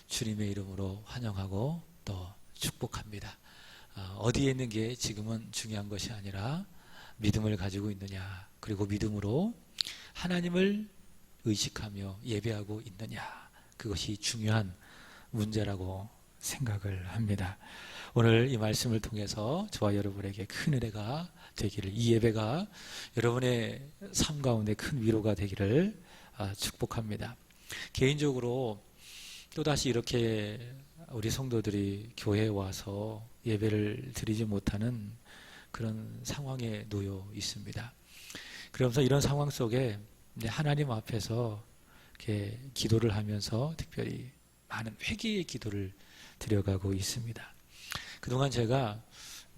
주님의 이름으로 환영하고 또 축복합니다. 어디에 있는 게 지금은 중요한 것이 아니라 믿음을 가지고 있느냐, 그리고 믿음으로 하나님을 의식하며 예배하고 있느냐, 그것이 중요한 문제라고 생각을 합니다. 오늘 이 말씀을 통해서 저와 여러분에게 큰 은혜가 되기를, 이 예배가 여러분의 삶 가운데 큰 위로가 되기를 축복합니다. 개인적으로 또다시 이렇게 우리 성도들이 교회에 와서 예배를 드리지 못하는 그런 상황에 놓여 있습니다. 그러면서 이런 상황 속에 하나님 앞에서 이렇게 기도를 하면서 특별히 많은 회개의 기도를 드려가고 있습니다. 그동안 제가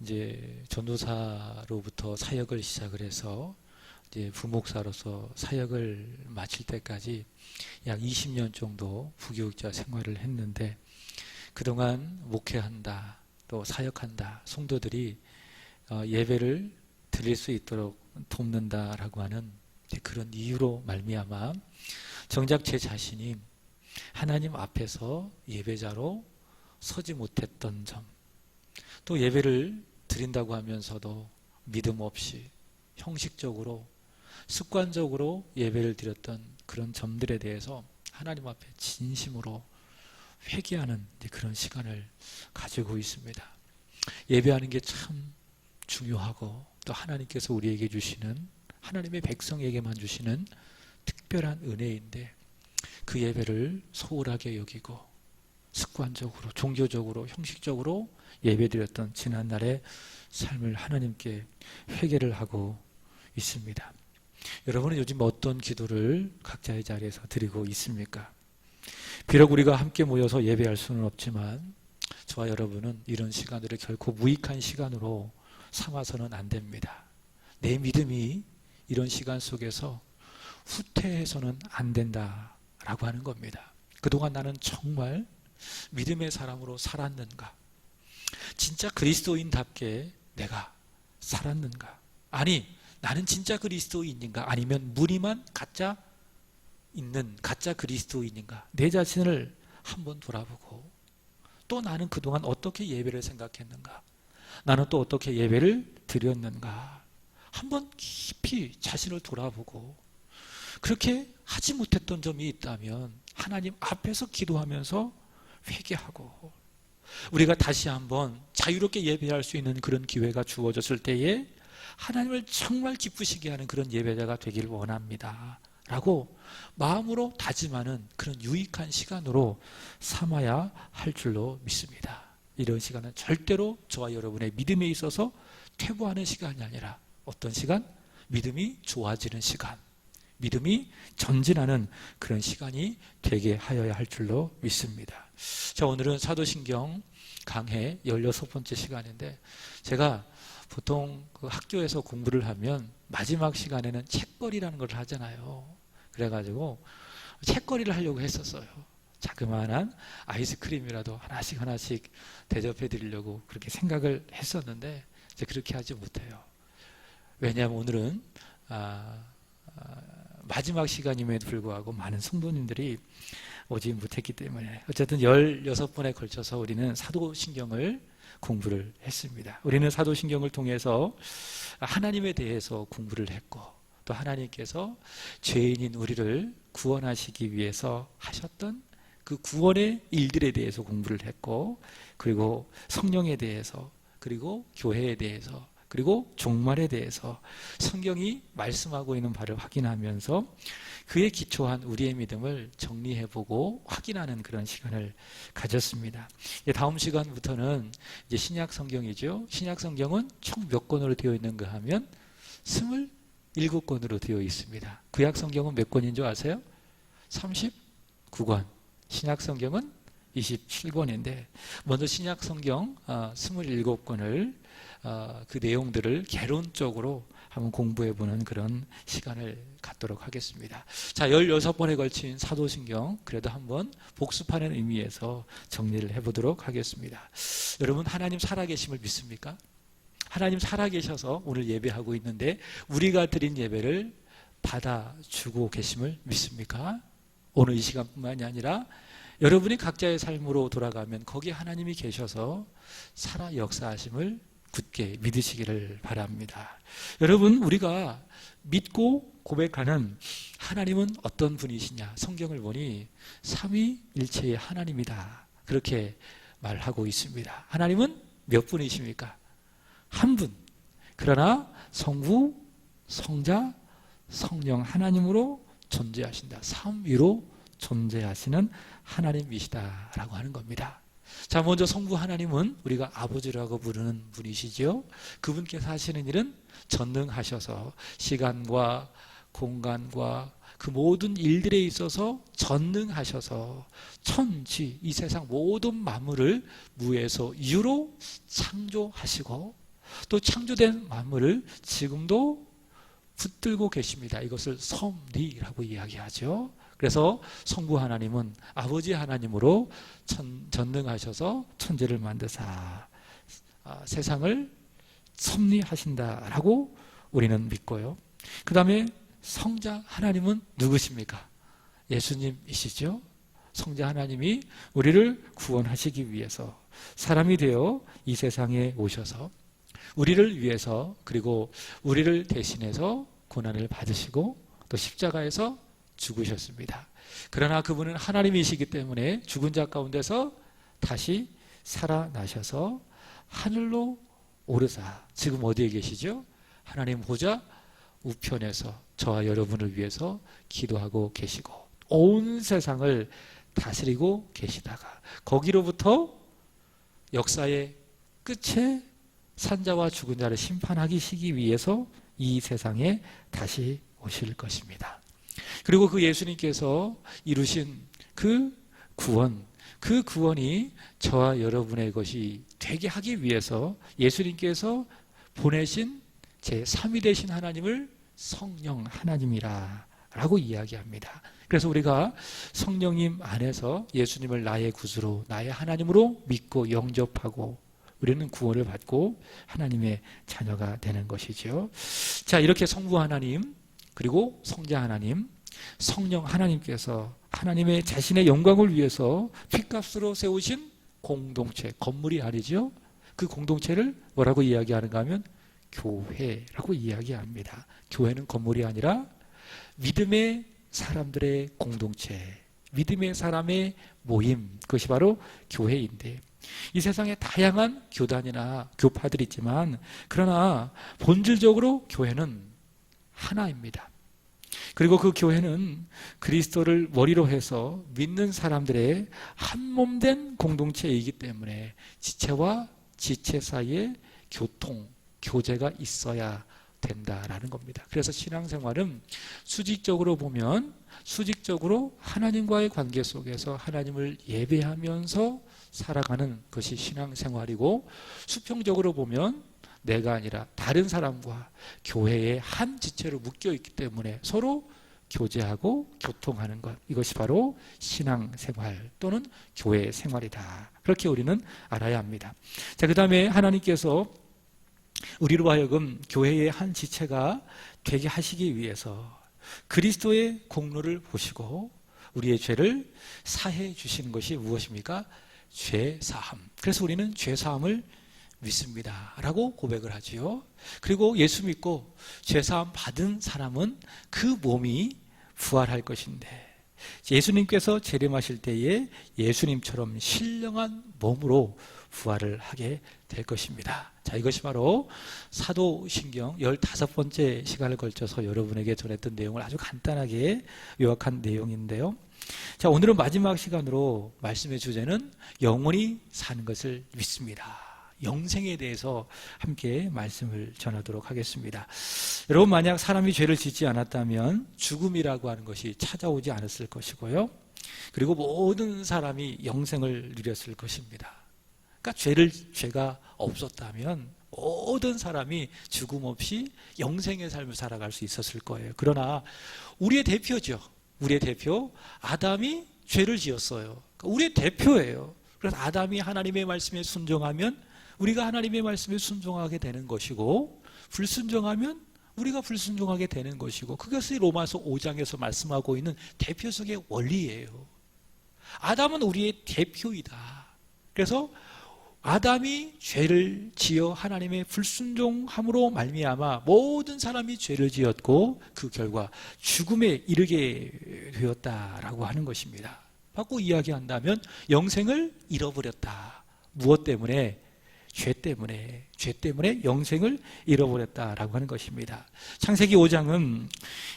이제 전도사로부터 사역을 시작을 해서 이제 부목사로서 사역을 마칠 때까지 약 20년 정도 부교육자 생활을 했는데, 그동안 목회한다, 또 사역한다, 성도들이 예배를 드릴 수 있도록 돕는다라고 하는 그런 이유로 말미암아 정작 제 자신이 하나님 앞에서 예배자로 서지 못했던 점, 또 예배를 드린다고 하면서도 믿음 없이 형식적으로 습관적으로 예배를 드렸던 그런 점들에 대해서 하나님 앞에 진심으로 회개하는 그런 시간을 가지고 있습니다. 예배하는 게 참 중요하고, 또 하나님께서 우리에게 주시는, 하나님의 백성에게만 주시는 특별한 은혜인데, 그 예배를 소홀하게 여기고 습관적으로, 종교적으로, 형식적으로 예배드렸던 지난날의 삶을 하나님께 회개를 하고 있습니다. 여러분은 요즘 어떤 기도를 각자의 자리에서 드리고 있습니까? 비록 우리가 함께 모여서 예배할 수는 없지만 저와 여러분은 이런 시간들을 결코 무익한 시간으로 삼아서는 안 됩니다. 내 믿음이 이런 시간 속에서 후퇴해서는 안 된다라고 하는 겁니다. 그동안 나는 정말 믿음의 사람으로 살았는가? 진짜 그리스도인답게 내가 살았는가? 아니, 나는 진짜 그리스도인인가? 아니면 무리만 가짜 있는 가짜 그리스도인인가? 내 자신을 한번 돌아보고, 또 나는 그동안 어떻게 예배를 생각했는가? 나는 또 어떻게 예배를 드렸는가? 한번 깊이 자신을 돌아보고, 그렇게 하지 못했던 점이 있다면 하나님 앞에서 기도하면서 회개하고, 우리가 다시 한번 자유롭게 예배할 수 있는 그런 기회가 주어졌을 때에 하나님을 정말 기쁘시게 하는 그런 예배자가 되길 원합니다 라고 마음으로 다짐하는 그런 유익한 시간으로 삼아야 할 줄로 믿습니다. 이런 시간은 절대로 저와 여러분의 믿음에 있어서 퇴보하는 시간이 아니라 어떤 시간? 믿음이 좋아지는 시간, 믿음이 전진하는 그런 시간이 되게 하여야 할 줄로 믿습니다. 자, 오늘은 사도신경 강해 16번째 시간인데, 제가 보통 그 학교에서 공부를 하면 마지막 시간에는 책거리라는 걸 하잖아요. 그래가지고 책거리를 하려고 했었어요. 자그마한 아이스크림이라도 하나씩 대접해 드리려고 그렇게 생각을 했었는데, 이제 그렇게 하지 못해요. 왜냐하면 오늘은 마지막 시간임에도 불구하고 많은 성도님들이 오지 못했기 때문에, 어쨌든 16번에 걸쳐서 우리는 사도신경을 공부를 했습니다. 우리는 사도신경을 통해서 하나님에 대해서 공부를 했고, 또 하나님께서 죄인인 우리를 구원하시기 위해서 하셨던 그 구원의 일들에 대해서 공부를 했고, 그리고 성령에 대해서, 그리고 교회에 대해서, 그리고 종말에 대해서 성경이 말씀하고 있는 바를 확인하면서 그에 기초한 우리의 믿음을 정리해보고 확인하는 그런 시간을 가졌습니다. 다음 시간부터는 이제 신약 성경이죠. 신약 성경은 총 몇 권으로 되어 있는가 하면 27권으로 되어 있습니다. 구약 성경은 몇 권인 줄 아세요? 39권. 신약 성경은 27권인데, 먼저 신약 성경 27권을 그 내용들을 개론적으로 한번 공부해보는 그런 시간을 갖도록 하겠습니다. 자, 16번에 걸친 사도신경, 그래도 한번 복습하는 의미에서 정리를 해보도록 하겠습니다. 여러분, 하나님 살아계심을 믿습니까? 하나님 살아계셔서 오늘 예배하고 있는데 우리가 드린 예배를 받아주고 계심을 믿습니까? 오늘 이 시간뿐만이 아니라 여러분이 각자의 삶으로 돌아가면 거기에 하나님이 계셔서 살아 역사하심을 굳게 믿으시기를 바랍니다. 여러분, 우리가 믿고 고백하는 하나님은 어떤 분이시냐? 성경을 보니 삼위일체의 하나님이다, 그렇게 말하고 있습니다. 하나님은 몇 분이십니까? 한 분. 그러나 성부, 성자, 성령 하나님으로 존재하신다. 삼위로 존재하시는 하나님이시다라고 하는 겁니다. 자, 먼저 성부 하나님은 우리가 아버지라고 부르는 분이시죠. 그분께서 하시는 일은 전능하셔서 시간과 공간과 그 모든 일들에 있어서 전능하셔서 천지, 이 세상 모든 만물을 무에서 유로 창조하시고 또 창조된 만물을 지금도 붙들고 계십니다. 이것을 섭리라고 이야기하죠. 그래서 성부 하나님은 아버지 하나님으로 전능하셔서 천지를 만드사 세상을 섭리하신다라고 우리는 믿고요. 그 다음에 성자 하나님은 누구십니까? 예수님이시죠. 성자 하나님이 우리를 구원하시기 위해서 사람이 되어 이 세상에 오셔서 우리를 위해서, 그리고 우리를 대신해서 고난을 받으시고 또 십자가에서 죽으셨습니다. 그러나 그분은 하나님이시기 때문에 죽은 자 가운데서 다시 살아나셔서 하늘로 오르사 지금 어디에 계시죠? 하나님 보좌 우편에서 저와 여러분을 위해서 기도하고 계시고 온 세상을 다스리고 계시다가 거기로부터 역사의 끝에 산자와 죽은 자를 심판하시기 위해서 이 세상에 다시 오실 것입니다. 그리고 그 예수님께서 이루신 그 구원, 그 구원이 저와 여러분의 것이 되게 하기 위해서 예수님께서 보내신 제3위 되신 하나님을 성령 하나님이라 라고 이야기합니다. 그래서 우리가 성령님 안에서 예수님을 나의 구주로, 나의 하나님으로 믿고 영접하고 우리는 구원을 받고 하나님의 자녀가 되는 것이죠. 자, 이렇게 성부 하나님, 그리고 성자 하나님, 성령 하나님께서 하나님의 자신의 영광을 위해서 핏값으로 세우신 공동체, 건물이 아니죠. 그 공동체를 뭐라고 이야기하는가 하면 교회라고 이야기합니다. 교회는 건물이 아니라 믿음의 사람들의 공동체, 믿음의 사람의 모임, 그것이 바로 교회인데, 이 세상에 다양한 교단이나 교파들이 있지만 그러나 본질적으로 교회는 하나입니다. 그리고 그 교회는 그리스도를 머리로 해서 믿는 사람들의 한몸된 공동체이기 때문에 지체와 지체 사이에 교통, 교제가 있어야 된다라는 겁니다. 그래서 신앙생활은 수직적으로 보면 수직적으로 하나님과의 관계 속에서 하나님을 예배하면서 살아가는 것이 신앙생활이고, 수평적으로 보면 내가 아니라 다른 사람과 교회의 한 지체로 묶여있기 때문에 서로 교제하고 교통하는 것, 이것이 바로 신앙생활 또는 교회 생활이다. 그렇게 우리는 알아야 합니다. 자, 그 다음에 하나님께서 우리로 하여금 교회의 한 지체가 되게 하시기 위해서 그리스도의 공로를 보시고 우리의 죄를 사해 주시는 것이 무엇입니까? 죄사함. 그래서 우리는 죄사함을 믿습니다 라고 고백을 하지요. 그리고 예수 믿고 죄사함 받은 사람은 그 몸이 부활할 것인데, 예수님께서 재림하실 때에 예수님처럼 신령한 몸으로 부활을 하게 될 것입니다. 자, 이것이 바로 사도신경 15번째 시간을 걸쳐서 여러분에게 전했던 내용을 아주 간단하게 요약한 내용인데요. 자, 오늘은 마지막 시간으로 말씀의 주제는 영원히 사는 것을 믿습니다. 영생에 대해서 함께 말씀을 전하도록 하겠습니다. 여러분, 만약 사람이 죄를 짓지 않았다면 죽음이라고 하는 것이 찾아오지 않았을 것이고요. 그리고 모든 사람이 영생을 누렸을 것입니다. 그러니까 죄가 없었다면 모든 사람이 죽음 없이 영생의 삶을 살아갈 수 있었을 거예요. 그러나 우리의 대표죠. 우리의 대표 아담이 죄를 지었어요. 그러니까 우리의 대표예요. 그래서 아담이 하나님의 말씀에 순종하면 우리가 하나님의 말씀에 순종하게 되는 것이고, 불순종하면 우리가 불순종하게 되는 것이고, 그것이 로마서 5장에서 말씀하고 있는 대표적인 원리예요. 아담은 우리의 대표이다. 그래서 아담이 죄를 지어 하나님의 불순종함으로 말미암아 모든 사람이 죄를 지었고 그 결과 죽음에 이르게 되었다라고 하는 것입니다. 바꿔 이야기한다면 영생을 잃어버렸다. 무엇 때문에? 죄 때문에 영생을 잃어버렸다라고 하는 것입니다. 창세기 5장은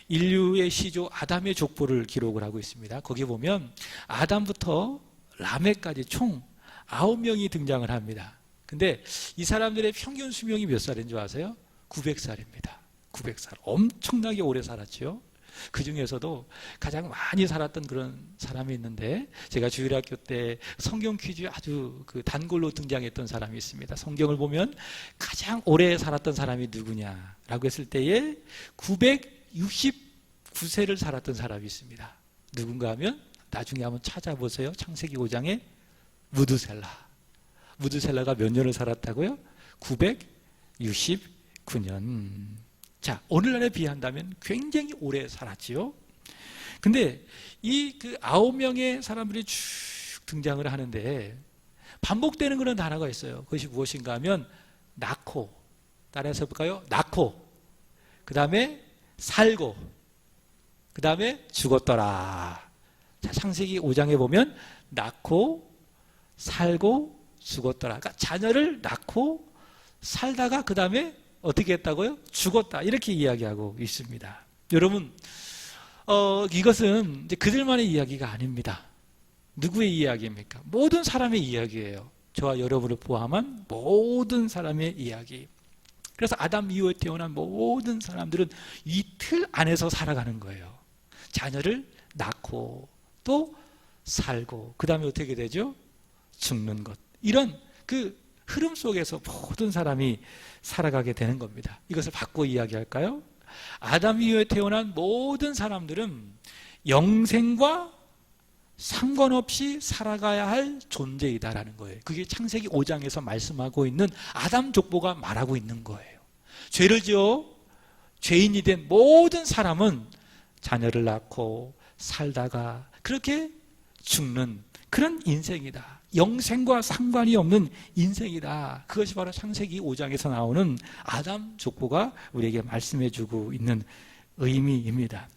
인류의 시조 아담의 족보를 기록을 하고 있습니다. 거기 보면 아담부터 라멕까지 총 9명이 등장을 합니다. 근데 이 사람들의 평균 수명이 몇 살인 줄 아세요? 900살입니다. 900살. 엄청나게 오래 살았죠. 그 중에서도 가장 많이 살았던 그런 사람이 있는데, 제가 주일학교 때 성경 퀴즈 아주 그 단골로 등장했던 사람이 있습니다. 성경을 보면 가장 오래 살았던 사람이 누구냐라고 했을 때에 969세를 살았던 사람이 있습니다. 누군가 하면 나중에 한번 찾아보세요. 창세기 5장에 무드셀라가 몇 년을 살았다고요? 969년. 자, 오늘날에 비한다면 굉장히 오래 살았지요. 근데 이 그 9명의 사람들이 쭉 등장을 하는데 반복되는 그런 단어가 있어요. 그것이 무엇인가 하면 낳고, 따라해서 볼까요? 낳고, 그 다음에 살고, 그 다음에 죽었더라. 자, 창세기 5장에 보면 낳고 살고 죽었더라. 그러니까 자녀를 낳고 살다가 그 다음에 어떻게 했다고요? 죽었다. 이렇게 이야기하고 있습니다. 여러분, 이것은 이제 그들만의 이야기가 아닙니다. 누구의 이야기입니까? 모든 사람의 이야기예요. 저와 여러분을 포함한 모든 사람의 이야기. 그래서 아담 이후에 태어난 모든 사람들은 이 틀 안에서 살아가는 거예요. 자녀를 낳고 또 살고, 그 다음에 어떻게 되죠? 죽는 것. 이런 그 흐름 속에서 모든 사람이 살아가게 되는 겁니다. 이것을 바꿔 이야기할까요? 아담 이후에 태어난 모든 사람들은 영생과 상관없이 살아가야 할 존재이다라는 거예요. 그게 창세기 5장에서 말씀하고 있는 아담 족보가 말하고 있는 거예요. 죄를 지어 죄인이 된 모든 사람은 자녀를 낳고 살다가 그렇게 죽는 그런 인생이다. 영생과 상관이 없는 인생이다. 그것이 바로 창세기 5장에서 나오는 아담 족보가 우리에게 말씀해주고 있는 의미입니다.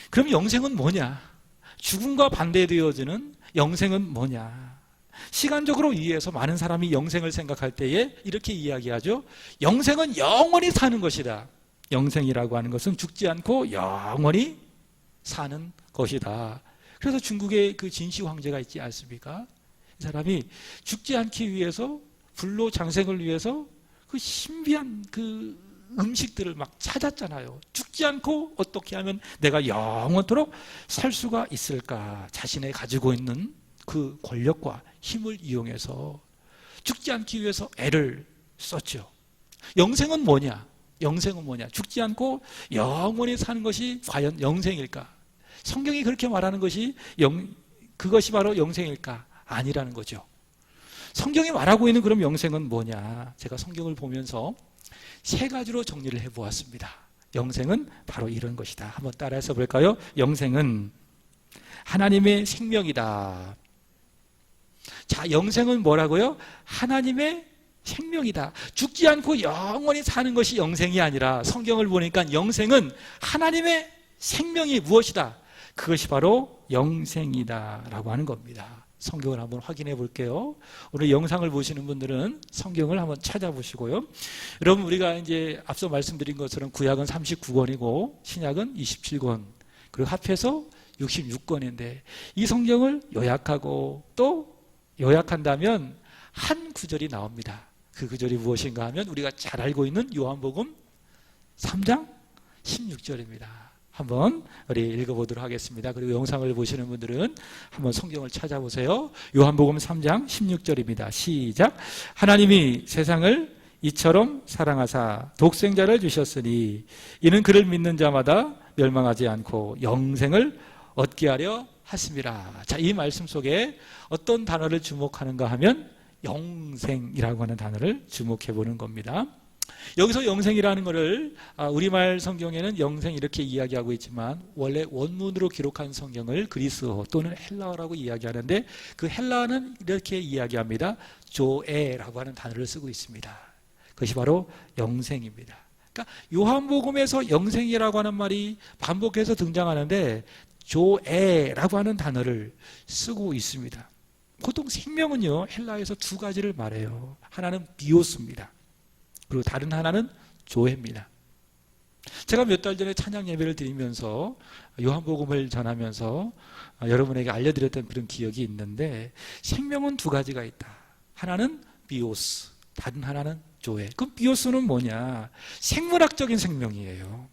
그럼 영생은 뭐냐? 죽음과 반대되어지는 영생은 뭐냐? 시간적으로 이해해서 많은 사람이 영생을 생각할 때에 이렇게 이야기하죠. 영생은 영원히 사는 것이다. 영생이라고 하는 것은 죽지 않고 영원히 사는 것이다. 그래서 중국에 그 진시 황제가 있지 않습니까? 이 사람이 죽지 않기 위해서 불로 장생을 위해서 그 신비한 그 음식들을 막 찾았잖아요. 죽지 않고 어떻게 하면 내가 영원토록 살 수가 있을까? 자신의 가지고 있는 그 권력과 힘을 이용해서 죽지 않기 위해서 애를 썼죠. 영생은 뭐냐? 영생은 뭐냐? 죽지 않고 영원히 사는 것이 과연 영생일까? 성경이 그렇게 말하는 것이 그것이 바로 영생일까? 아니라는 거죠. 성경이 말하고 있는 그럼 영생은 뭐냐? 제가 성경을 보면서 세 가지로 정리를 해보았습니다. 영생은 바로 이런 것이다. 한번 따라해서 볼까요? 영생은 하나님의 생명이다. 자, 영생은 뭐라고요? 하나님의 생명이다. 죽지 않고 영원히 사는 것이 영생이 아니라 성경을 보니까 영생은 하나님의 생명이 무엇이다? 그것이 바로 영생이다 라고 하는 겁니다. 성경을 한번 확인해 볼게요. 오늘 영상을 보시는 분들은 성경을 한번 찾아보시고요. 여러분, 우리가 이제 앞서 말씀드린 것처럼 구약은 39권이고 신약은 27권, 그리고 합해서 66권인데 이 성경을 요약하고 또 요약한다면 한 구절이 나옵니다. 그 구절이 무엇인가 하면 우리가 잘 알고 있는 요한복음 3장 16절입니다. 한번 우리 읽어보도록 하겠습니다. 그리고 영상을 보시는 분들은 한번 성경을 찾아보세요. 요한복음 3장 16절입니다. 시작. 하나님이 세상을 이처럼 사랑하사 독생자를 주셨으니 이는 그를 믿는 자마다 멸망하지 않고 영생을 얻게 하려 하심이라. 자, 이 말씀 속에 어떤 단어를 주목하는가 하면 영생이라고 하는 단어를 주목해 보는 겁니다. 여기서 영생이라는 것을 우리말 성경에는 영생 이렇게 이야기하고 있지만 원래 원문으로 기록한 성경을 그리스어 또는 헬라어라고 이야기하는데 그 헬라어는 이렇게 이야기합니다. 조에라고 하는 단어를 쓰고 있습니다. 그것이 바로 영생입니다. 그러니까 요한복음에서 영생이라고 하는 말이 반복해서 등장하는데 조에라고 하는 단어를 쓰고 있습니다. 보통 생명은요 헬라에서 두 가지를 말해요. 하나는 비오스입니다. 그리고 다른 하나는 조회입니다. 제가 몇 달 전에 찬양 예배를 드리면서 요한복음을 전하면서 여러분에게 알려드렸던 그런 기억이 있는데 생명은 두 가지가 있다. 하나는 비오스, 다른 하나는 조회. 그럼 비오스는 뭐냐? 생물학적인 생명이에요.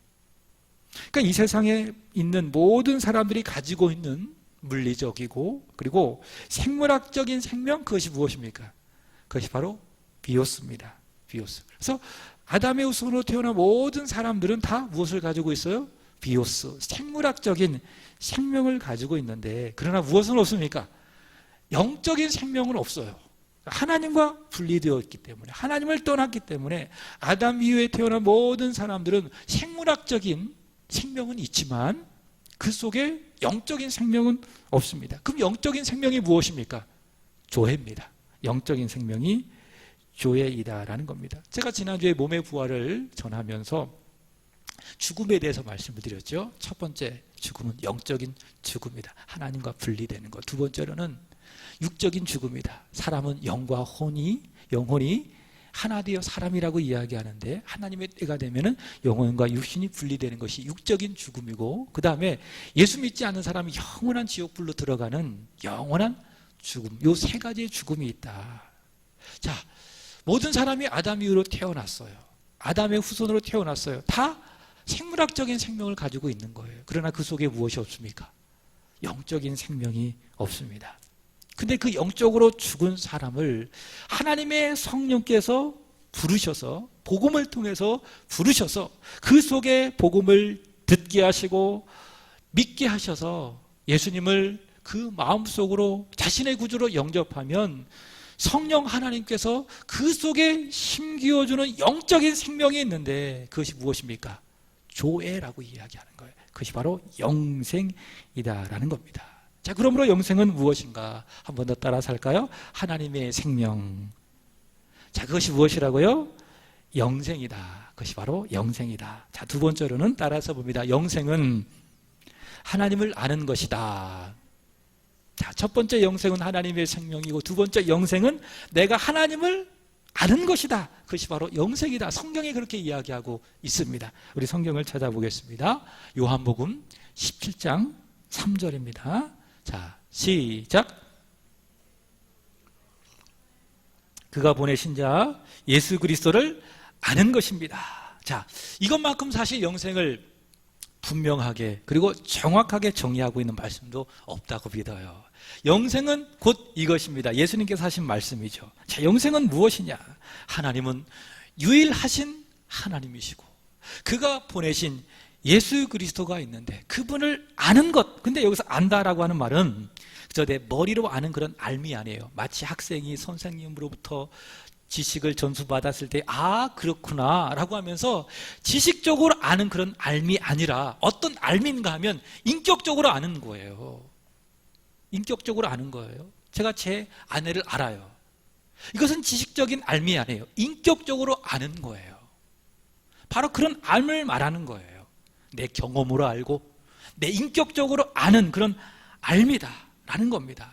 그러니까 이 세상에 있는 모든 사람들이 가지고 있는 물리적이고 그리고 생물학적인 생명, 그것이 무엇입니까? 그것이 바로 비오스입니다. 비오스. 그래서 아담의 후손으로 태어난 모든 사람들은 다 무엇을 가지고 있어요? 비오스, 생물학적인 생명을 가지고 있는데 그러나 무엇은 없습니까? 영적인 생명은 없어요. 하나님과 분리되어 있기 때문에, 하나님을 떠났기 때문에 아담 이후에 태어난 모든 사람들은 생물학적인 생명은 있지만 그 속에 영적인 생명은 없습니다. 그럼 영적인 생명이 무엇입니까? 조회입니다. 영적인 생명이 조회이다라는 겁니다. 제가 지난주에 몸의 부활을 전하면서 죽음에 대해서 말씀을 드렸죠. 첫 번째 죽음은 영적인 죽음이다. 하나님과 분리되는 것. 두 번째로는 육적인 죽음이다. 사람은 영과 영혼이 하나 되어 사람이라고 이야기하는데 하나님의 때가 되면은 영혼과 육신이 분리되는 것이 육적인 죽음이고 그 다음에 예수 믿지 않는 사람이 영원한 지옥불로 들어가는 영원한 죽음. 요 세 가지의 죽음이 있다. 자, 모든 사람이 아담 이후로 태어났어요. 아담의 후손으로 태어났어요. 다 생물학적인 생명을 가지고 있는 거예요. 그러나 그 속에 무엇이 없습니까? 영적인 생명이 없습니다. 근데 그 영적으로 죽은 사람을 하나님의 성령께서 부르셔서 복음을 통해서 부르셔서 그 속에 복음을 듣게 하시고 믿게 하셔서 예수님을 그 마음속으로 자신의 구주로 영접하면 성령 하나님께서 그 속에 심기어주는 영적인 생명이 있는데 그것이 무엇입니까? 조회라고 이야기하는 거예요. 그것이 바로 영생이다라는 겁니다. 자, 그러므로 영생은 무엇인가? 한 번 더 따라서 할까요? 하나님의 생명. 자, 그것이 무엇이라고요? 영생이다. 그것이 바로 영생이다. 자, 두 번째로는 따라서 봅니다. 영생은 하나님을 아는 것이다. 자, 첫 번째 영생은 하나님의 생명이고 두 번째 영생은 내가 하나님을 아는 것이다. 그것이 바로 영생이다. 성경이 그렇게 이야기하고 있습니다. 우리 성경을 찾아보겠습니다. 요한복음 17장 3절입니다. 자, 시작. 그가 보내신 자 예수 그리스도를 아는 것입니다. 자, 이것만큼 사실 영생을 분명하게 그리고 정확하게 정의하고 있는 말씀도 없다고 믿어요. 영생은 곧 이것입니다. 예수님께서 하신 말씀이죠. 자, 영생은 무엇이냐? 하나님은 유일하신 하나님이시고 그가 보내신 예수 그리스도가 있는데 그분을 아는 것. 근데 여기서 안다라고 하는 말은 그저 내 머리로 아는 그런 알미 아니에요. 마치 학생이 선생님으로부터 지식을 전수받았을 때 그렇구나 라고 하면서 지식적으로 아는 그런 알미 아니라 어떤 알미인가 하면 인격적으로 아는 거예요. 인격적으로 아는 거예요. 제가 제 아내를 알아요. 이것은 지식적인 알미 아니에요. 인격적으로 아는 거예요. 바로 그런 알을 말하는 거예요. 내 경험으로 알고 내 인격적으로 아는 그런 알미다라는 겁니다.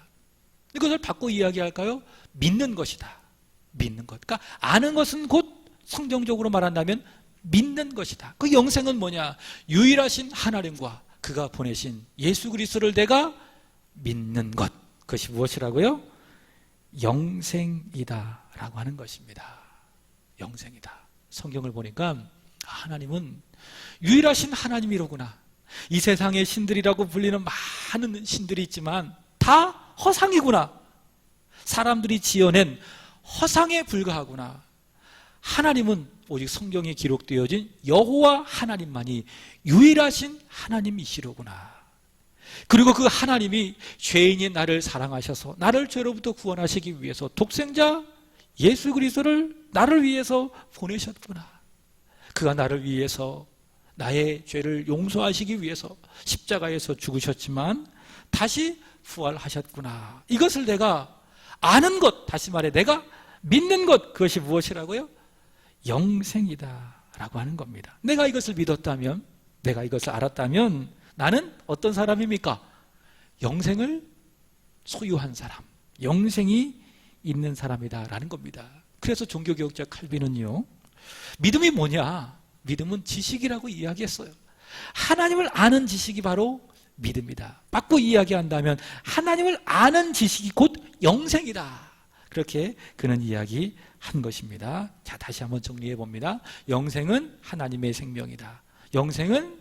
이것을 바꿔 이야기할까요? 믿는 것이다. 믿는 것. 그러니까 아는 것은 곧 성경적으로 말한다면 믿는 것이다. 그 영생은 뭐냐? 유일하신 하나님과 그가 보내신 예수 그리스도를 내가 믿는 것. 그것이 무엇이라고요? 영생이다라고 하는 것입니다. 영생이다. 성경을 보니까 하나님은 유일하신 하나님이로구나. 이 세상의 신들이라고 불리는 많은 신들이 있지만 다 허상이구나. 사람들이 지어낸 허상에 불과하구나. 하나님은 오직 성경에 기록되어진 여호와 하나님만이 유일하신 하나님이시로구나. 그리고 그 하나님이 죄인인 나를 사랑하셔서 나를 죄로부터 구원하시기 위해서 독생자 예수 그리스도를 나를 위해서 보내셨구나. 그가 나를 위해서 나의 죄를 용서하시기 위해서 십자가에서 죽으셨지만 다시 부활하셨구나. 이것을 내가 아는 것, 다시 말해 내가 믿는 것, 그것이 무엇이라고요? 영생이다 라고 하는 겁니다. 내가 이것을 믿었다면, 내가 이것을 알았다면 나는 어떤 사람입니까? 영생을 소유한 사람, 영생이 있는 사람이다 라는 겁니다. 그래서 종교개혁자 칼빈은요, 믿음이 뭐냐? 믿음은 지식이라고 이야기했어요. 하나님을 아는 지식이 바로 믿음이다. 바꿔 이야기한다면 하나님을 아는 지식이 곧 영생이다. 그렇게 그는 이야기한 것입니다. 자, 다시 한번 정리해 봅니다. 영생은 하나님의 생명이다. 영생은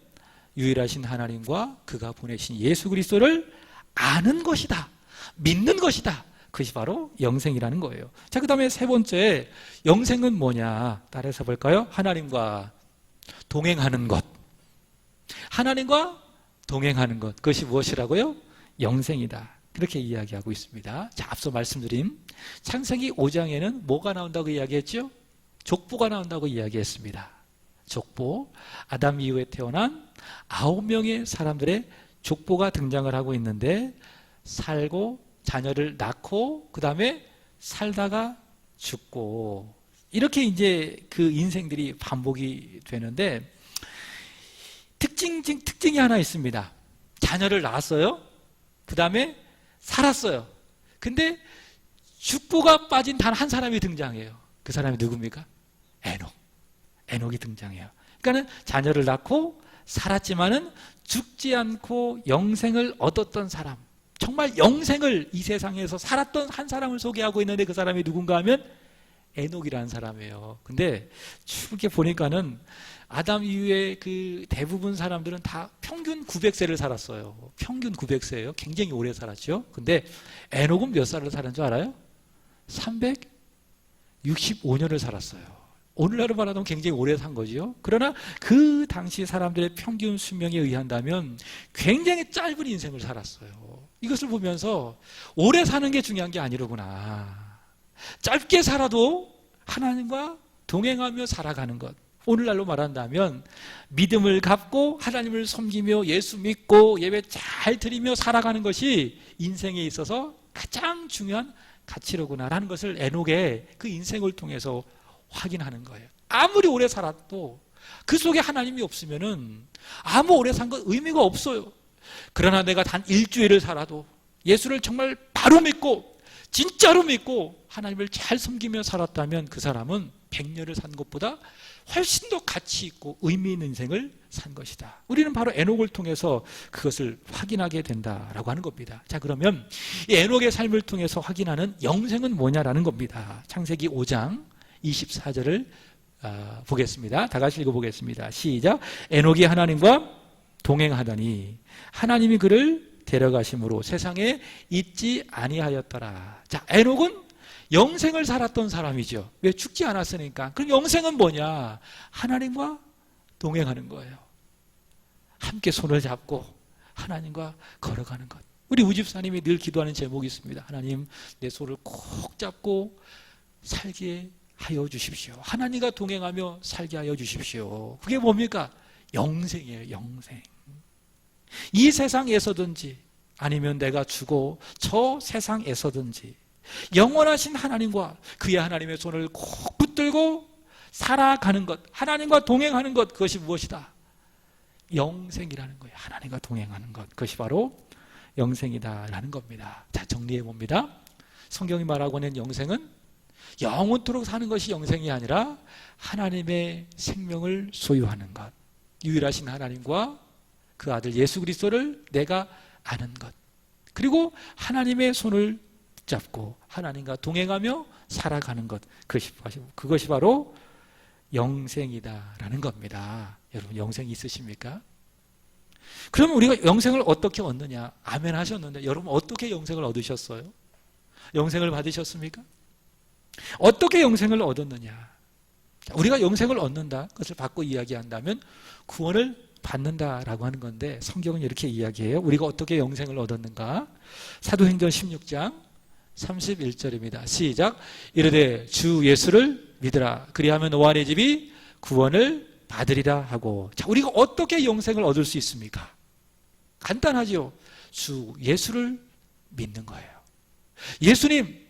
유일하신 하나님과 그가 보내신 예수 그리스도를 아는 것이다. 믿는 것이다. 그것이 바로 영생이라는 거예요. 자, 그 다음에 세 번째, 영생은 뭐냐? 따라서 볼까요? 하나님과 동행하는 것. 하나님과 동행하는 것. 그것이 무엇이라고요? 영생이다. 그렇게 이야기하고 있습니다. 자, 앞서 말씀드린 창세기 5장에는 뭐가 나온다고 이야기했죠? 족보가 나온다고 이야기했습니다. 족보. 아담 이후에 태어난 9명의 사람들의 족보가 등장을 하고 있는데, 살고 자녀를 낳고 그 다음에 살다가 죽고, 이렇게 이제 그 인생들이 반복이 되는데, 특징이 하나 있습니다. 자녀를 낳았어요. 그 다음에 살았어요. 근데 죽고가 빠진 단 한 사람이 등장해요. 그 사람이 누굽니까? 에녹이 등장해요. 그러니까 자녀를 낳고 살았지만은 죽지 않고 영생을 얻었던 사람, 정말 영생을 이 세상에서 살았던 한 사람을 소개하고 있는데, 그 사람이 누군가 하면 에녹이라는 사람이에요. 근데 이렇게 보니까는 아담 이후에 그 대부분 사람들은 다 평균 900세를 살았어요. 평균 900세예요. 굉장히 오래 살았죠. 근데 에녹은 몇 살을 살은 줄 알아요? 365년을 살았어요. 오늘날로 말하면 굉장히 오래 산 거죠. 그러나 그 당시 사람들의 평균 수명에 의한다면 굉장히 짧은 인생을 살았어요. 이것을 보면서 오래 사는 게 중요한 게 아니로구나. 짧게 살아도 하나님과 동행하며 살아가는 것. 오늘날로 말한다면 믿음을 갖고 하나님을 섬기며 예수 믿고 예배 잘 드리며 살아가는 것이 인생에 있어서 가장 중요한 가치로구나라는 것을 에녹의 그 인생을 통해서 확인하는 거예요. 아무리 오래 살아도 그 속에 하나님이 없으면은 아무 오래 산 건 의미가 없어요. 그러나 내가 단 일주일을 살아도 예수를 정말 바로 믿고 진짜로 믿고 하나님을 잘 섬기며 살았다면 그 사람은 100년을 산 것보다 훨씬 더 가치 있고 의미 있는 인생을 산 것이다. 우리는 바로 에녹을 통해서 그것을 확인하게 된다라고 하는 겁니다. 자, 그러면 이 에녹의 삶을 통해서 확인하는 영생은 뭐냐라는 겁니다. 창세기 5장 24절을 보겠습니다. 다 같이 읽어보겠습니다. 시작. 에녹이 하나님과 동행하더니 하나님이 그를 데려가심으로 세상에 있지 아니하였더라. 자, 에녹은 영생을 살았던 사람이죠. 왜? 죽지 않았으니까. 그럼 영생은 뭐냐? 하나님과 동행하는 거예요. 함께 손을 잡고 하나님과 걸어가는 것. 우리 우집사님이 늘 기도하는 제목이 있습니다. 하나님, 내 손을 꼭 잡고 살게 하여 주십시오. 하나님과 동행하며 살게 하여 주십시오. 그게 뭡니까? 영생이에요. 영생. 이 세상에서든지 아니면 내가 죽어 저 세상에서든지 영원하신 하나님과 그의 하나님의 손을 꼭 붙들고 살아가는 것, 하나님과 동행하는 것, 그것이 무엇이다? 영생이라는 거예요. 하나님과 동행하는 것, 그것이 바로 영생이다라는 겁니다. 자, 정리해 봅니다. 성경이 말하고 있는 영생은 영원토록 사는 것이 영생이 아니라 하나님의 생명을 소유하는 것, 유일하신 하나님과 그 아들 예수 그리스도를 내가 아는 것, 그리고 하나님의 손을 붙잡고 하나님과 동행하며 살아가는 것, 그것이 바로 영생이다라는 겁니다. 여러분, 영생 있으십니까? 그러면 우리가 영생을 어떻게 얻느냐? 아멘 하셨는데 여러분 어떻게 영생을 얻으셨어요? 영생을 받으셨습니까? 어떻게 영생을 얻었느냐? 우리가 영생을 얻는다, 그것을 받고 이야기한다면 구원을 받는다라고 하는 건데, 성경은 이렇게 이야기해요. 우리가 어떻게 영생을 얻었는가? 사도행전 16장 31절입니다. 시작. 이르되 주 예수를 믿으라. 그리하면 너와 내 집이 구원을 받으리라 하고. 자, 우리가 어떻게 영생을 얻을 수 있습니까? 간단하죠. 주 예수를 믿는 거예요. 예수님,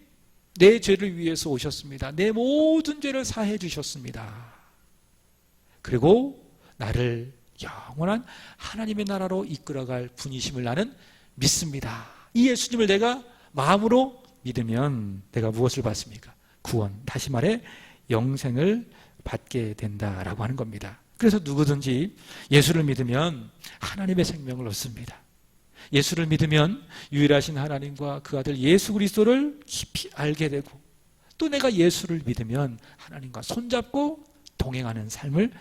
내 죄를 위해서 오셨습니다. 내 모든 죄를 사해 주셨습니다. 그리고 나를 영원한 하나님의 나라로 이끌어갈 분이심을 나는 믿습니다. 이 예수님을 내가 마음으로 믿으면 내가 무엇을 받습니까? 구원, 다시 말해 영생을 받게 된다라고 하는 겁니다. 그래서 누구든지 예수를 믿으면 하나님의 생명을 얻습니다. 예수를 믿으면 유일하신 하나님과 그 아들 예수 그리스도를 깊이 알게 되고, 또 내가 예수를 믿으면 하나님과 손잡고 동행하는 삶을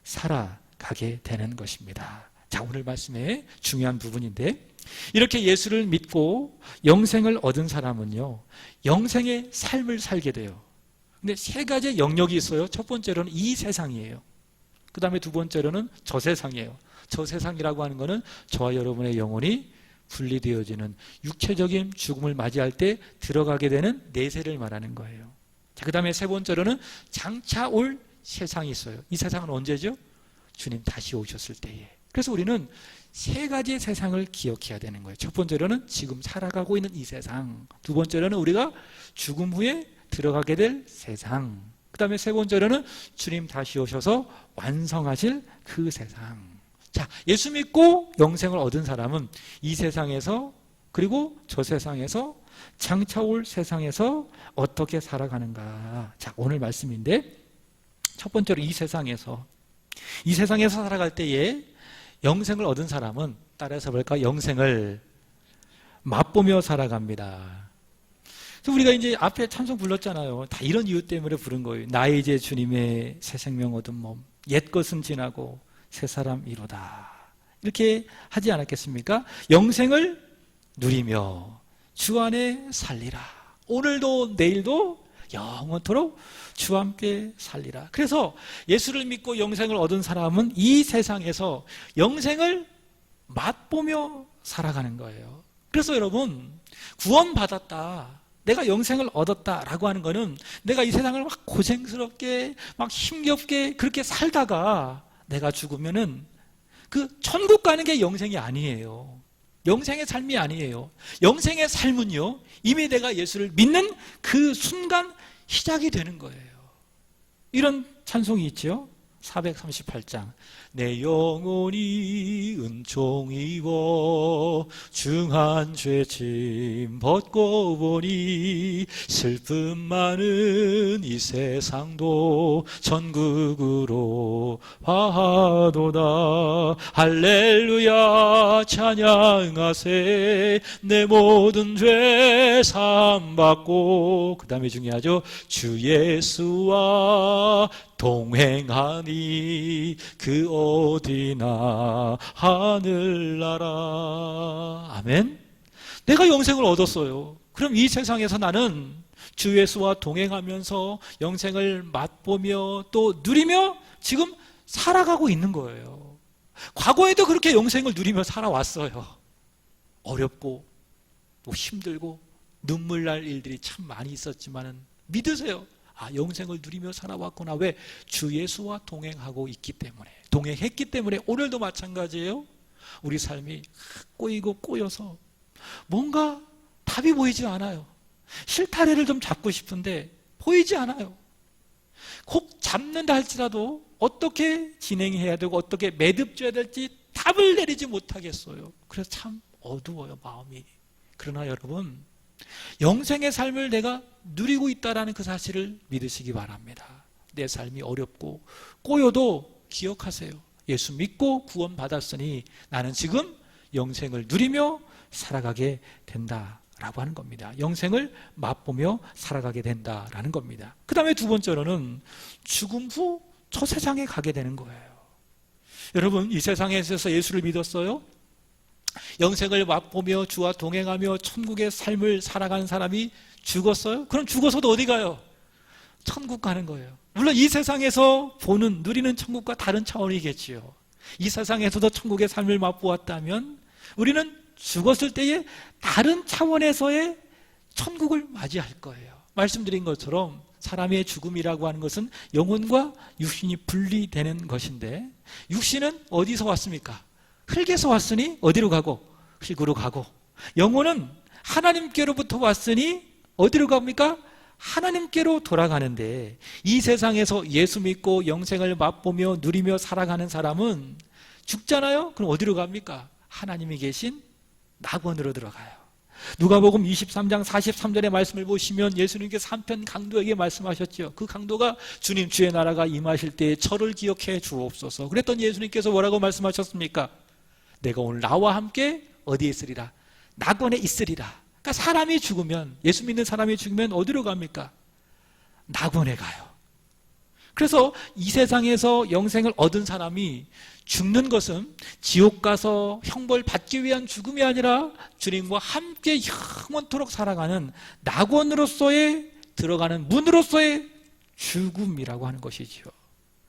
살아가게 되는 것입니다. 자, 오늘 말씀의 중요한 부분인데, 이렇게 예수를 믿고 영생을 얻은 사람은요, 영생의 삶을 살게 돼요. 근데 세 가지의 영역이 있어요. 첫 번째로는 이 세상이에요. 그 다음에 두 번째로는 저 세상이에요. 저 세상이라고 하는 것은 저와 여러분의 영혼이 분리되어지는 육체적인 죽음을 맞이할 때 들어가게 되는 내세를 말하는 거예요. 자, 그 다음에 세 번째로는 장차 올 세상이 있어요. 이 세상은 언제죠? 주님 다시 오셨을 때에. 그래서 우리는 세 가지의 세상을 기억해야 되는 거예요. 첫 번째로는 지금 살아가고 있는 이 세상, 두 번째로는 우리가 죽음 후에 들어가게 될 세상, 그 다음에 세 번째로는 주님 다시 오셔서 완성하실 그 세상. 자, 예수 믿고 영생을 얻은 사람은 이 세상에서, 그리고 저 세상에서, 장차 올 세상에서 어떻게 살아가는가. 자, 오늘 말씀인데, 첫 번째로 이 세상에서 살아갈 때에 영생을 얻은 사람은, 따라서 볼까? 영생을 맛보며 살아갑니다. 그래서 우리가 이제 앞에 찬송 불렀잖아요. 다 이런 이유 때문에 부른 거예요. 나 이제 주님의 새 생명 얻은 몸, 옛 것은 지나고 새 사람이로다. 이렇게 하지 않았겠습니까? 영생을 누리며 주 안에 살리라. 오늘도 내일도 영원토록 주와 함께 살리라. 그래서 예수를 믿고 영생을 얻은 사람은 이 세상에서 영생을 맛보며 살아가는 거예요. 그래서 여러분, 구원받았다, 내가 영생을 얻었다라고 하는 거는 내가 이 세상을 막 고생스럽게 막 힘겹게 그렇게 살다가 내가 죽으면은 그 천국 가는 게 영생이 아니에요. 영생의 삶이 아니에요. 영생의 삶은요, 이미 내가 예수를 믿는 그 순간 시작이 되는 거예요. 이런 찬송이 있죠. 438장. 내 영혼이 은총 입어 중한 죄짐 벗고 보니 슬픔 많은 이 세상도 천국으로 화하도다. 할렐루야 찬양하세. 내 모든 죄 사함받고, 그 다음에 중요하죠. 주 예수와 동행하니 그 어디나 하늘나라. 아멘. 내가 영생을 얻었어요. 그럼 이 세상에서 나는 주 예수와 동행하면서 영생을 맛보며 또 누리며 지금 살아가고 있는 거예요. 과거에도 그렇게 영생을 누리며 살아왔어요. 어렵고 또 힘들고 눈물 날 일들이 참 많이 있었지만은 믿으세요. 아, 영생을 누리며 살아왔구나. 왜? 주 예수와 동행하고 있기 때문에, 동행했기 때문에. 오늘도 마찬가지예요. 우리 삶이 꼬이고 꼬여서 뭔가 답이 보이지 않아요. 실타래를 좀 잡고 싶은데 보이지 않아요. 꼭 잡는다 할지라도 어떻게 진행해야 되고 어떻게 매듭져야 될지 답을 내리지 못하겠어요. 그래서 참 어두워요, 마음이. 그러나 여러분, 영생의 삶을 내가 누리고 있다는 그 사실을 믿으시기 바랍니다. 내 삶이 어렵고 꼬여도 기억하세요. 예수 믿고 구원받았으니 나는 지금 영생을 누리며 살아가게 된다라고 하는 겁니다. 영생을 맛보며 살아가게 된다라는 겁니다. 그 다음에 두 번째로는 죽음 후 저 세상에 가게 되는 거예요. 여러분, 이 세상에 있어서 예수를 믿었어요? 영생을 맛보며 주와 동행하며 천국의 삶을 살아가는 사람이 죽었어요? 그럼 죽어서도 어디 가요? 천국 가는 거예요. 물론 이 세상에서 보는, 누리는 천국과 다른 차원이겠지요. 이 세상에서도 천국의 삶을 맛보았다면 우리는 죽었을 때에 다른 차원에서의 천국을 맞이할 거예요. 말씀드린 것처럼 사람의 죽음이라고 하는 것은 영혼과 육신이 분리되는 것인데, 육신은 어디서 왔습니까? 흙에서 왔으니 어디로 가고? 흙으로 가고, 영혼은 하나님께로부터 왔으니 어디로 갑니까? 하나님께로 돌아가는데, 이 세상에서 예수 믿고 영생을 맛보며 누리며 살아가는 사람은 죽잖아요? 그럼 어디로 갑니까? 하나님이 계신 낙원으로 들어가요. 누가복음 23장 43절의 말씀을 보시면 예수님께서 한편 강도에게 말씀하셨죠. 그 강도가 주님, 주의 나라가 임하실 때에 저를 기억해 주옵소서. 그랬더니 예수님께서 뭐라고 말씀하셨습니까? 내가 오늘 나와 함께 어디에 있으리라? 낙원에 있으리라. 그러니까 사람이 죽으면, 예수 믿는 사람이 죽으면 어디로 갑니까? 낙원에 가요. 그래서 이 세상에서 영생을 얻은 사람이 죽는 것은 지옥 가서 형벌 받기 위한 죽음이 아니라 주님과 함께 영원토록 살아가는 낙원으로서의 들어가는 문으로서의 죽음이라고 하는 것이지요.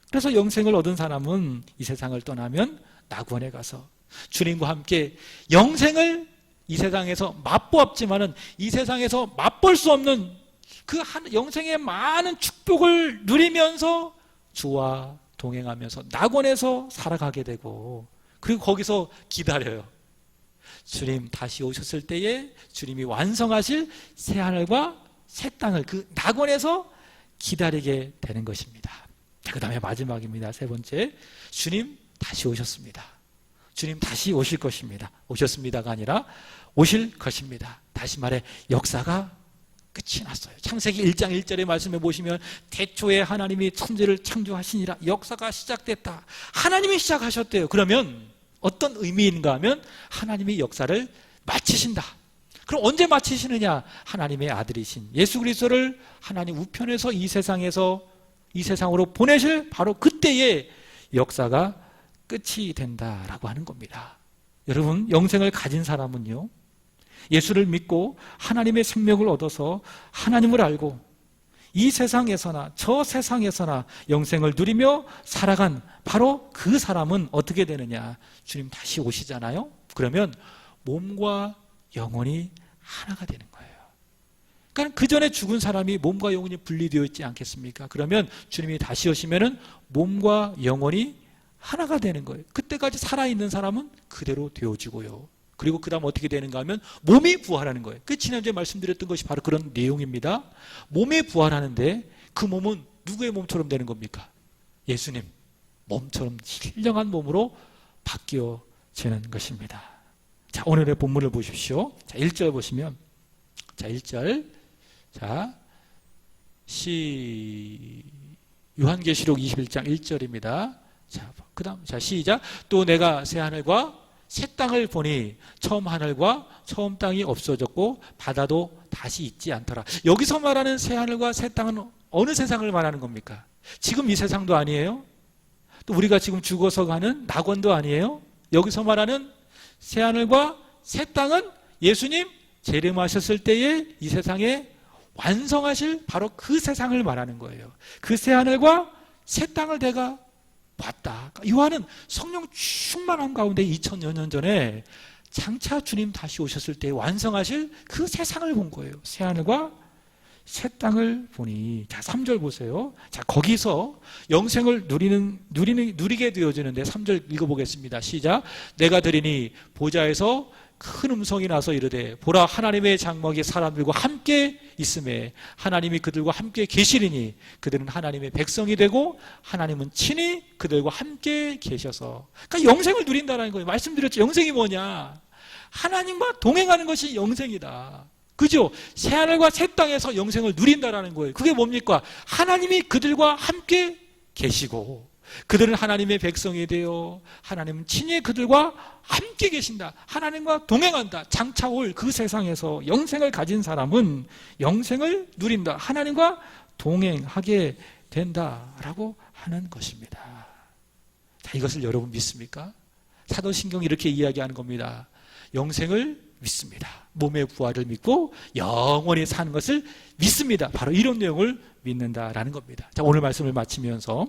그래서 영생을 얻은 사람은 이 세상을 떠나면 낙원에 가서 주님과 함께 영생을 이 세상에서 맛보았지만은 이 세상에서 맛볼 수 없는 그 영생의 많은 축복을 누리면서 주와 동행하면서 낙원에서 살아가게 되고, 그리고 거기서 기다려요. 주님 다시 오셨을 때에 주님이 완성하실 새하늘과 새 땅을 그 낙원에서 기다리게 되는 것입니다. 그 다음에 마지막입니다. 세 번째, 주님 다시 오셨습니다. 주님 다시 오실 것입니다. 오셨습니다가 아니라 오실 것입니다. 다시 말해 역사가 끝이 났어요. 창세기 1장 1절의 말씀에 보시면 태초에 하나님이 천지를 창조하시니라, 역사가 시작됐다. 하나님이 시작하셨대요. 그러면 어떤 의미인가 하면 하나님이 역사를 마치신다. 그럼 언제 마치시느냐? 하나님의 아들이신 예수 그리스도를 하나님 우편에서 이 세상으로 보내실 바로 그때에 역사가 끝이 된다라고 하는 겁니다. 여러분, 영생을 가진 사람은요, 예수를 믿고 하나님의 생명을 얻어서 하나님을 알고 이 세상에서나 저 세상에서나 영생을 누리며 살아간 바로 그 사람은 어떻게 되느냐? 주님 다시 오시잖아요? 그러면 몸과 영혼이 하나가 되는 거예요. 그러니까 그 전에 죽은 사람이 몸과 영혼이 분리되어 있지 않겠습니까? 그러면 주님이 다시 오시면은 몸과 영혼이 하나가 되는 거예요. 그때까지 살아있는 사람은 그대로 되어지고요. 그리고 그 다음 어떻게 되는가 하면 몸이 부활하는 거예요. 그 지난주에 말씀드렸던 것이 바로 그런 내용입니다. 몸이 부활하는데 그 몸은 누구의 몸처럼 되는 겁니까? 예수님 몸처럼 신령한 몸으로 바뀌어지는 것입니다. 자, 오늘의 본문을 보십시오. 자, 1절 보시면, 자, 1절. 자, 요한계시록 21장 1절입니다. 자, 그 다음, 자, 시작. 또 내가 새 하늘과 새 땅을 보니 처음 하늘과 처음 땅이 없어졌고 바다도 다시 있지 않더라. 여기서 말하는 새 하늘과 새 땅은 어느 세상을 말하는 겁니까? 지금 이 세상도 아니에요. 또 우리가 지금 죽어서 가는 낙원도 아니에요. 여기서 말하는 새 하늘과 새 땅은 예수님 재림하셨을 때에 이 세상에 완성하실 바로 그 세상을 말하는 거예요. 그 새 하늘과 새 땅을 내가 봤다. 요한은 성령 충만함 가운데 2000여 년 전에 장차 주님 다시 오셨을 때 완성하실 그 세상을 본 거예요. 새 하늘과 새 땅을 보니. 자, 3절 보세요. 자, 거기서 영생을 누리게 되어지는데 3절 읽어보겠습니다. 시작. 내가 들으니 보좌에서 큰 음성이 나서 이르되 보라, 하나님의 장막이 사람들과 함께 있음에 하나님이 그들과 함께 계시리니 그들은 하나님의 백성이 되고 하나님은 친히 그들과 함께 계셔서. 그러니까 영생을 누린다는 거예요. 말씀드렸죠. 영생이 뭐냐? 하나님과 동행하는 것이 영생이다. 그죠? 새하늘과 새 땅에서 영생을 누린다라는 거예요. 그게 뭡니까? 하나님이 그들과 함께 계시고 그들은 하나님의 백성이 되어 하나님은 친히 그들과 함께 계신다. 하나님과 동행한다. 장차 올 그 세상에서 영생을 가진 사람은 영생을 누린다. 하나님과 동행하게 된다라고 하는 것입니다. 자, 이것을 여러분 믿습니까? 사도신경이 이렇게 이야기하는 겁니다. 영생을 믿습니다. 몸의 부활을 믿고 영원히 사는 것을 믿습니다. 바로 이런 내용을 믿는다라는 겁니다. 자, 오늘 말씀을 마치면서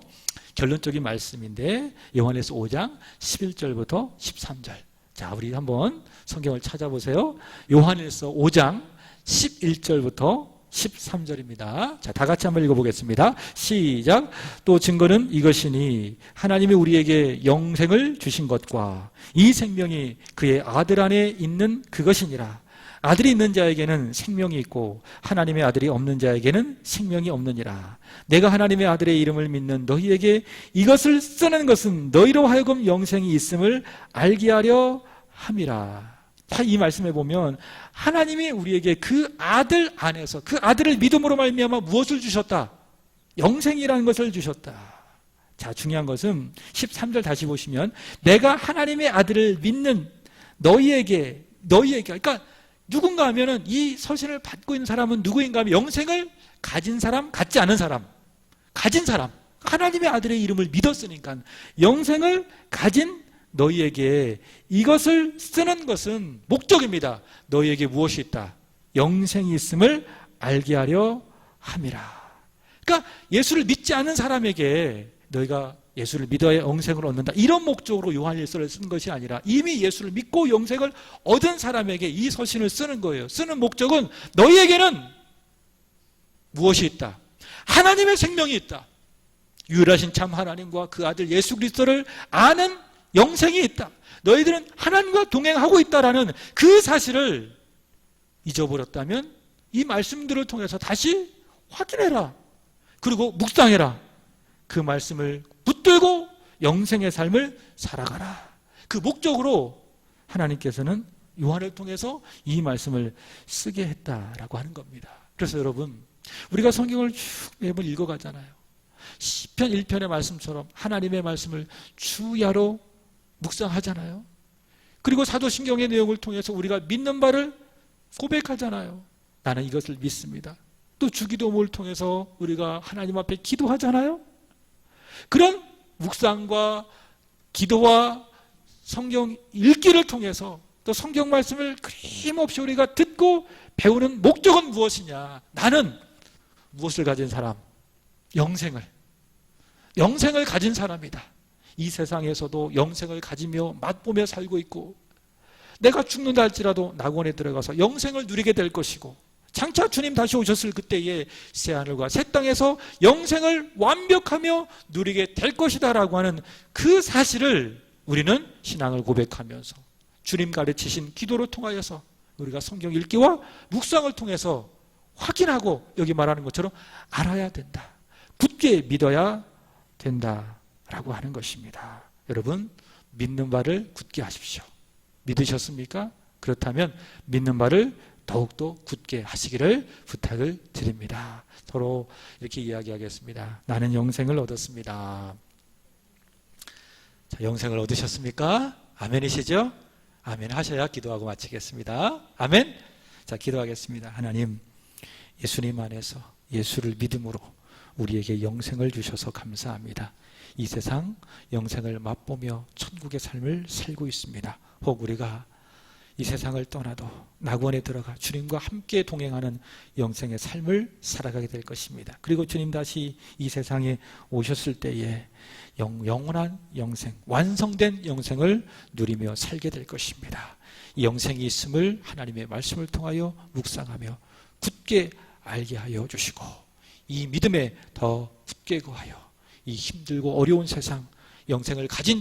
결론적인 말씀인데 요한일서 5장 11절부터 13절. 자, 우리 한번 성경을 찾아보세요. 요한일서 5장 11절부터 13절입니다. 자, 다 같이 한번 읽어보겠습니다. 시작. 또 증거는 이것이니 하나님이 우리에게 영생을 주신 것과 이 생명이 그의 아들 안에 있는 그것이니라. 아들이 있는 자에게는 생명이 있고 하나님의 아들이 없는 자에게는 생명이 없느니라. 내가 하나님의 아들의 이름을 믿는 너희에게 이것을 쓰는 것은 너희로 하여금 영생이 있음을 알게 하려 함이라. 자, 이 말씀에 보면 하나님이 우리에게 그 아들 안에서 그 아들을 믿음으로 말미암아 무엇을 주셨다? 영생이라는 것을 주셨다. 자, 중요한 것은 13절 다시 보시면 내가 하나님의 아들을 믿는 너희에게 그러니까 누군가 하면은 이 서신을 받고 있는 사람은 누구인가 하면 영생을 가진 사람, 갖지 않은 사람, 가진 사람, 하나님의 아들의 이름을 믿었으니까 영생을 가진 너희에게 이것을 쓰는 것은 목적입니다. 너희에게 무엇이 있다? 영생이 있음을 알게 하려 함이라. 그러니까 예수를 믿지 않은 사람에게 너희가 예수를 믿어야 영생을 얻는다, 이런 목적으로 요한일서를 쓴 것이 아니라 이미 예수를 믿고 영생을 얻은 사람에게 이 서신을 쓰는 거예요. 쓰는 목적은 너희에게는 무엇이 있다? 하나님의 생명이 있다. 유일하신 참 하나님과 그 아들 예수 그리스도를 아는 영생이 있다. 너희들은 하나님과 동행하고 있다라는 그 사실을 잊어버렸다면 이 말씀들을 통해서 다시 확인해라. 그리고 묵상해라. 그 말씀을 붙들고 영생의 삶을 살아가라. 그 목적으로 하나님께서는 요한을 통해서 이 말씀을 쓰게 했다라고 하는 겁니다. 그래서 여러분, 우리가 성경을 쭉 매번 읽어가잖아요. 시편 1편의 말씀처럼 하나님의 말씀을 주야로 묵상하잖아요. 그리고 사도신경의 내용을 통해서 우리가 믿는 바를 고백하잖아요. 나는 이것을 믿습니다. 또 주기도문을 통해서 우리가 하나님 앞에 기도하잖아요. 그런 묵상과 기도와 성경 읽기를 통해서 또 성경 말씀을 끊임없이 우리가 듣고 배우는 목적은 무엇이냐? 나는 무엇을 가진 사람? 영생을 가진 사람이다. 이 세상에서도 영생을 가지며 맛보며 살고 있고 내가 죽는다 할지라도 낙원에 들어가서 영생을 누리게 될 것이고 장차 주님 다시 오셨을 그때에 새하늘과 새 땅에서 영생을 완벽하며 누리게 될 것이다 라고 하는 그 사실을 우리는 신앙을 고백하면서 주님 가르치신 기도를 통하여서 우리가 성경 읽기와 묵상을 통해서 확인하고 여기 말하는 것처럼 알아야 된다. 굳게 믿어야 된다라고 하는 것입니다. 여러분, 믿는 바를 굳게 하십시오. 믿으셨습니까? 그렇다면 믿는 바를 더욱더 굳게 하시기를 부탁을 드립니다. 서로 이렇게 이야기하겠습니다. 나는 영생을 얻었습니다. 자, 영생을 얻으셨습니까? 아멘이시죠? 아멘 하셔야 기도하고 마치겠습니다. 아멘. 자, 기도하겠습니다. 하나님, 예수님 안에서 예수를 믿음으로 우리에게 영생을 주셔서 감사합니다. 이 세상 영생을 맛보며 천국의 삶을 살고 있습니다. 혹 우리가 이 세상을 떠나도 낙원에 들어가 주님과 함께 동행하는 영생의 삶을 살아가게 될 것입니다. 그리고 주님 다시 이 세상에 오셨을 때에 영원한 영생, 완성된 영생을 누리며 살게 될 것입니다. 이 영생이 있음을 하나님의 말씀을 통하여 묵상하며 굳게 알게 하여 주시고 이 믿음에 더 굳게 거하여 이 힘들고 어려운 세상 영생을 가진